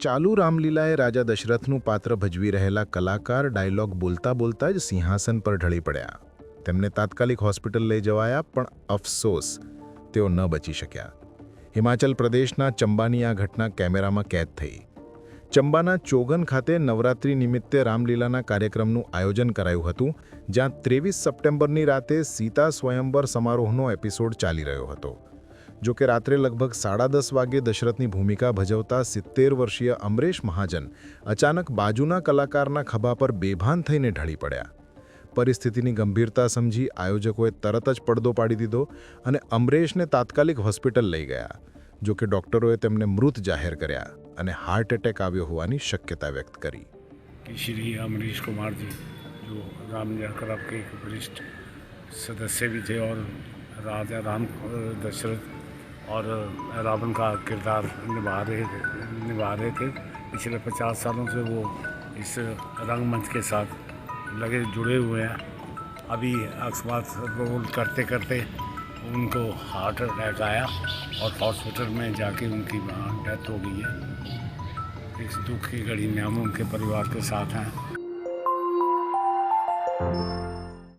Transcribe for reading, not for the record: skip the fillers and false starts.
ચાલુ રામલીલાએ રાજા દશરથનું પાત્ર ભજવી રહેલા કલાકાર ડાયલોગ બોલતા બોલતા જ સિંહાસન પર ઢળી પડ્યા. તેમને તાત્કાલિક હોસ્પિટલ લઈ જવાયા, પણ અફસોસ, તેઓ ન બચી શક્યા. હિમાચલ પ્રદેશના ચંબાની આ ઘટના કેમેરામાં કેદ થઈ. ચંબાના ચોગન ખાતે નવરાત્રિ નિમિત્તે રામલીલાના કાર્યક્રમનું આયોજન કરાયું હતું, જ્યાં 23 સપ્ટેમ્બરની રાતે સીતા સ્વયંવર સમારોહનો એપિસોડ ચાલી રહ્યો હતો. જો કે રાત્રે લગભગ 10:30 વાગે દશરથની ભૂમિકા ભજવતા 70 વર્ષીય અમરેશ મહાજન અચાનક બાજુના કલાકારના ખભા પર બેભાન થઈને ઢળી પડ્યા. પરિસ્થિતિની ગંભીરતા સમજી આયોજકોએ તરત જ પડદો પાડી દીધો અને અમરેશને તાત્કાલિક હોસ્પિટલ લઈ ગયા. જો કે ડૉક્ટરોએ તેમને મૃત જાહેર કર્યા અને હાર્ટ એટેક આવ્યો હોવાની શક્યતા વ્યક્ત કરી. कि श्री अमरीश कुमार जी जो रामलीला क्लब के एक वरिष्ठ सदस्य भी थे और राजा राम दशरथ और रावण का किरदार निभा रहे थे. पिछले 50 सालों से वो इस रंगमंच के साथ जुड़े हुए हैं. अभी अकस्मात रोल करते करते उनको हार्ट अटैक आया और हॉस्पिटल में जाके उनकी वहाँ डेथ हो गई है. इस दुख की घड़ी में हम उनके परिवार के साथ हैं.